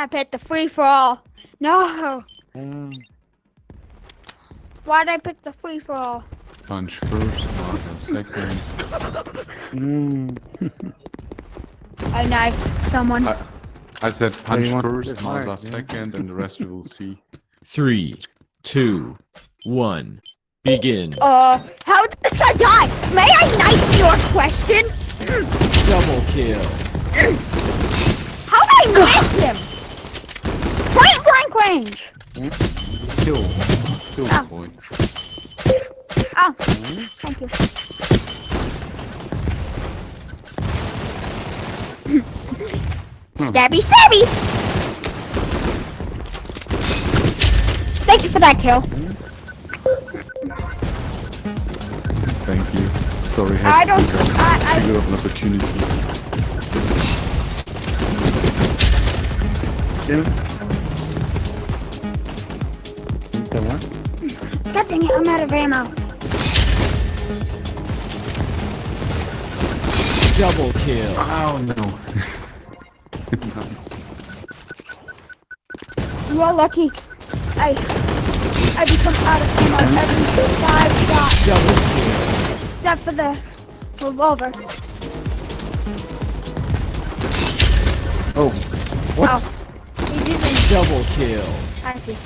I picked the free-for-all. No. Why'd I pick the free-for-all? Punch first, pause second. I knifed someone. I said punch you want first, this pause hard, second, and the rest we will see. 3, 2, 1, begin. How did this guy die? May I knife your question? Double kill. How did I miss him? Point blank range. Kill Oh. point. Oh, thank you. Stabby, stabby. Thank you for that kill. Thank you. Sorry, I don't. I figure out an opportunity. God dang it! I'm out of ammo. Double kill. Oh no. Nice. You are lucky. I become out of ammo every 5 shots. Double kill. Except for the revolver. Oh, what? Oh, he's using. Double kill. I see.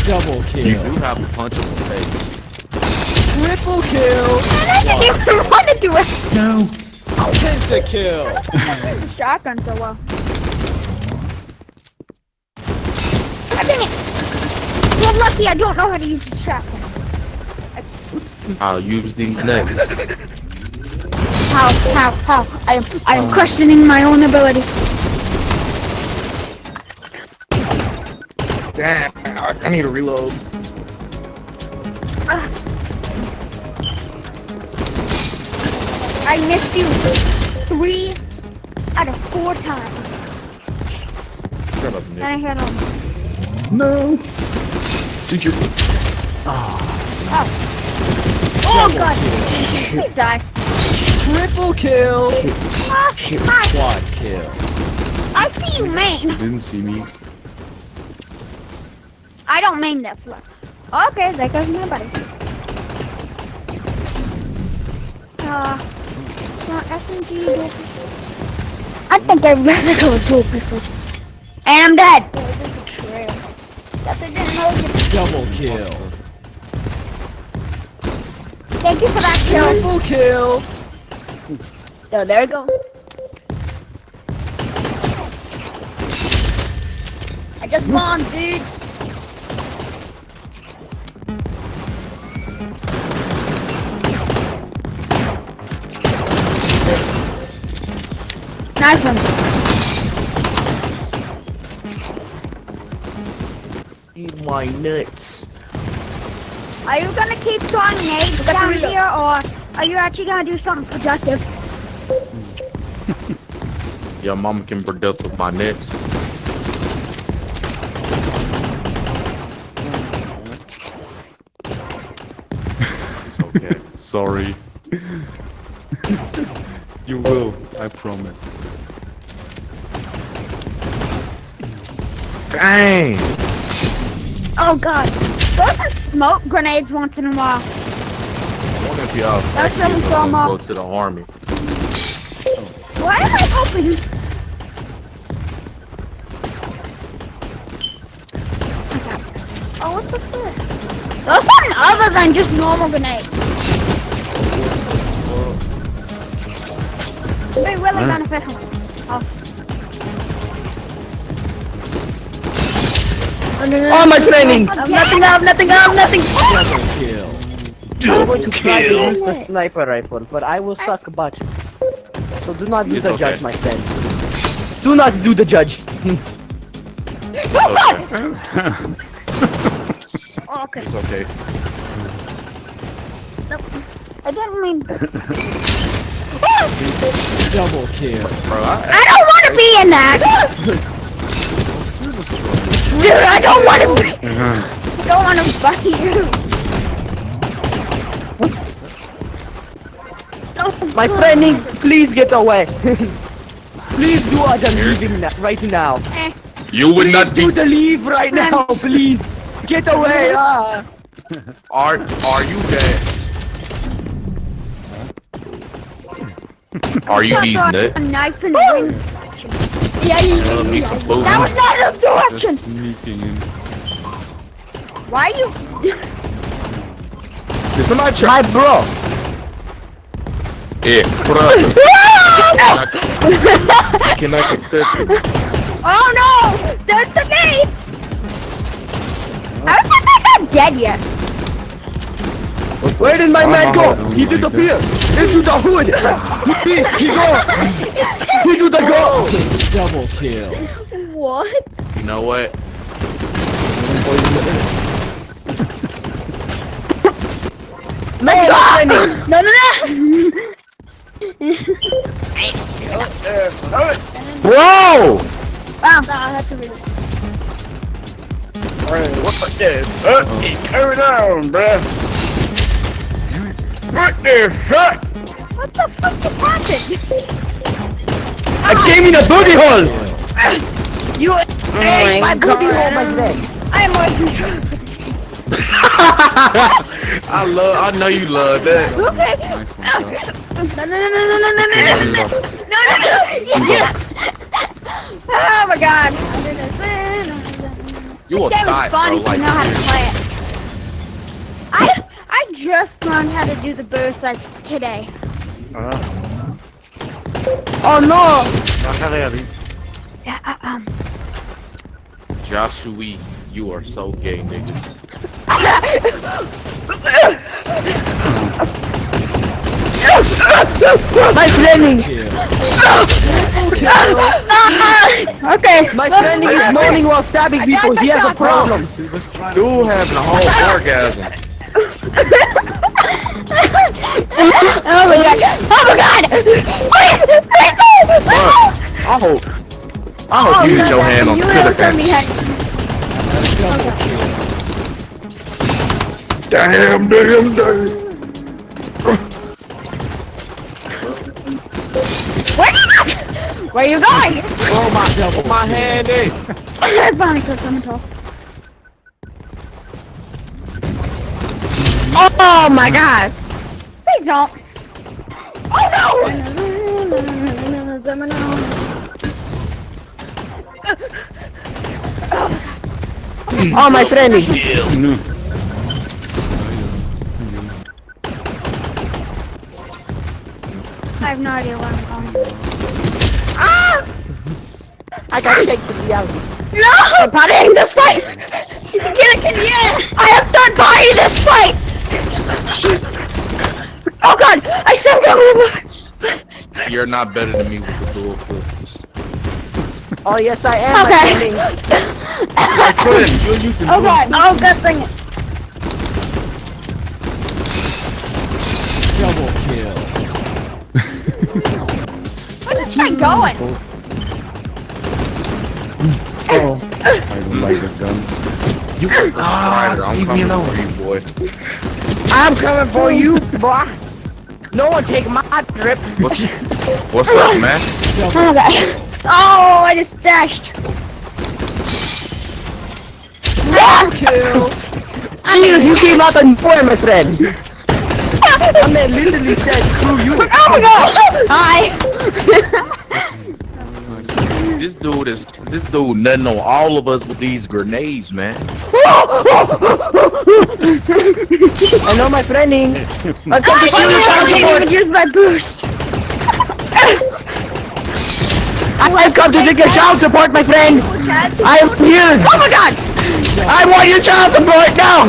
Double You kill. do have a punchable face. Triple kill. And I didn't even want to do it. No. Pentakill. Use the shotgun so well. God dang it! You're lucky I don't know how to use the shotgun. I'll use these next. How? I am questioning my own ability. Damn, I need to reload. I missed you 3 out of 4 times. Shut up, And I Nick. hit him. No. Did you? Oh god! Please die. Triple kill. Hi. Quad kill. I see you main. You didn't see me. I don't main this one. Okay, there goes my buddy. SMG dual pistol. I think I'd rather go with dual pistols. And I'm dead. That I didn't know you. Double kill. Thank you for that kill. Triple kill. Oh, there we go. I just won, dude. Nice one. Eat my nuts. Are you gonna keep throwing nades down here, or are you actually gonna do something productive? Your mama can produce with my nuts. It's okay. Sorry. You will, I promise. Dang! Oh god, those are smoke grenades once in a while. I wonder if y'all That's really go dumb. to the army. Why am I hoping? Oh, what the fuck? Those are something other than just normal grenades. They really benefit him. Oh. Oh, my training! Nothing. Double kill. I'm going to try to kill. use the sniper rifle, but I will suck butt. So do not do It's the okay. judge, my friend. Do not do the judge. Oh god! Oh, okay. It's okay. Nope. I didn't mean. Double kill. Bro, I don't want to be in that. Dude, I don't want to be. I don't want to fight you. My friend, please get away. Please do the leaving right now. You would not Do be. the leave right now, please. Get away. Are you dead? Are you these A nuts? knife and ring. Yeah, Love me some food. that was not a direction. Sneaking in. Why you? Did somebody try? My bro. Yeah, bro. Can I confess? Oh no! That's the me! I don't think I'm dead yet. Where did my man go? doing He like disappeared. Into the hood. He go. He do the go. Double kill. What? You know what? Let's go. No, no, no! Bro. Wow, that's a really. What the? Turn down, bruh. What the fuck? What the fuck just happened? I came in a booty hole. You ate my booty hole, my friend. I am more control. I know you love that. Okay. Nice one, Josh. No, no, no, no, no, no, no, no, no, no, no, no, yes. Oh my god. You This will game die, is fun bro. if you Like know how to play it. I just learned how to do the burst like today. Oh no. Yeah, Joshua, you are so gay, nigga. My friend. okay. My friend is moaning while stabbing people. He has a problem. Dude having a whole orgasm. Oh my god! Oh my god! Please! Please! I hope you get your hand on the killer fan. Damn. Where you going? Oh my hand in. Bonnie took someone tall. Oh my god! Please don't! Oh no! Oh, my friend. I have no idea where I'm going. Ah! I got shake the reality. No! I'm partying this fight! Get it, yeah! I am done partying this fight! Oh god! I said You're not better than me with the dual pistols. Oh yes, I am. Okay. My friend, you can Oh god! Oh god, bring it! Double kill. Where's this guy going? I don't like the gun. I'm coming for you, boy. I'm coming for you, boy. No one take my drip. What's up, man? Oh god! Oh, I just dashed! Kill. Cheers, you came out on nowhere, my friend. I man literally said, screw you. Oh my god! Hi! This dude nutting on all of us with these grenades, man. I know my friending. I come to I kill you, child can't support. even use my boost! I've come to take your child support, my friend. I am here. Oh my god! I want your child support now.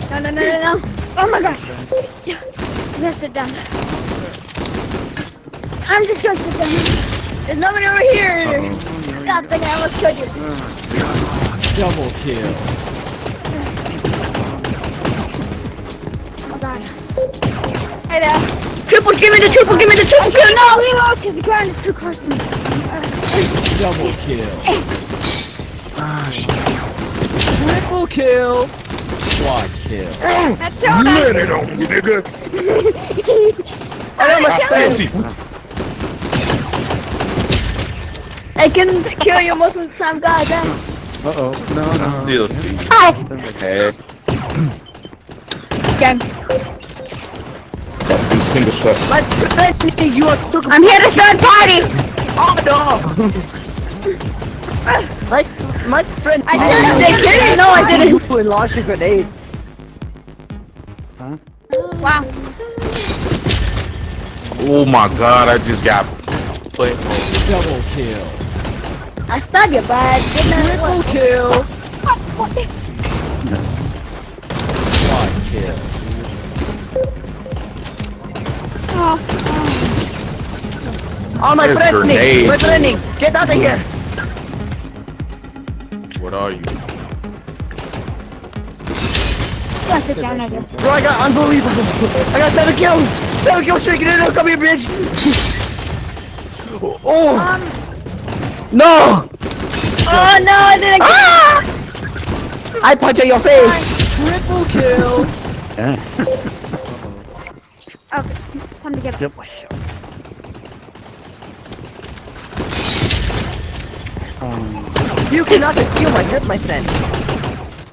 No, no, no, no, no. Oh my god. I'm gonna sit down. I'm just gonna sit down. There's nobody over here. God dang it, I almost killed you. Double kill. Oh god. Hey there. Triple, give me the triple, give me the triple kill. No, reload, because the ground is too close to me. Double kill. Triple kill. Quad kill. I killed him. Let it on me, nigga. I got my Fancy. stand. I can kill you most of the time, god damn. Uh-oh. No, I no. still see. Hi. Hey, Okay. Single shot. My friend, you are took I'm here to third party. Oh no! my friend. I said they kill you. No, I didn't. You and launch a grenade. Wow. oh my god, I just got put. Double kill. I stabbed you, but I didn't. Triple kill. What? Quad kill. Oh. Oh my There's friend, grenades. my friend, get out of here! What are you? Yeah, sit down, nigga. Bro, I got unbelievable. I got 7 kills! 7 kills, shaking it up, come here, bitch! Oh! No! Oh no, I didn't. Ah! I punch at your face! Triple kill. Okay, time to get up. You cannot steal my drip, my friend.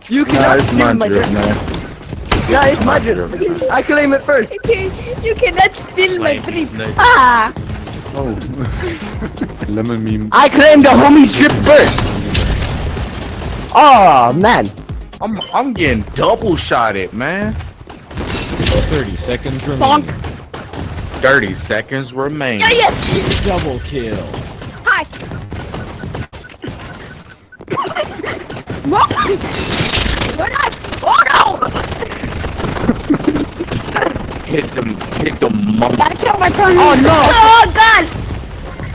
You Nah, cannot it's steal my my drip, drip. man. Yeah, it's my drip. I claim it first. You cannot steal my Claim drip. these niggas. Ah! Oh. Lemon meme. I claim the homie's drip first. Oh man. I'm getting double shotted, man. 30 seconds Bonk. remaining. 30 seconds remain. Yeah, yes! Double kill. Hi! What? What I? Oh no! Hit them, mom. Gotta kill my tongue. Oh, no. Oh god!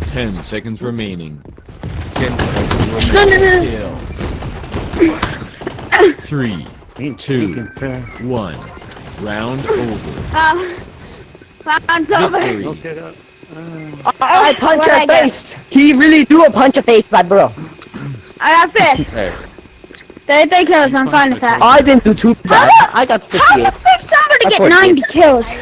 10 seconds remaining. 10 seconds No, remain. no, no. Kill. 3, Ain't 2, speaking fair. 1. Round over. Round's over. Victory. Get up. I punch What'd her I get? face. He really do a punch a face, bad bro. I got 5th. Hey, 33 kills, I'm fine with that. I didn't do too bad. I got How the 58. fuck somebody That's get what it 90 kills?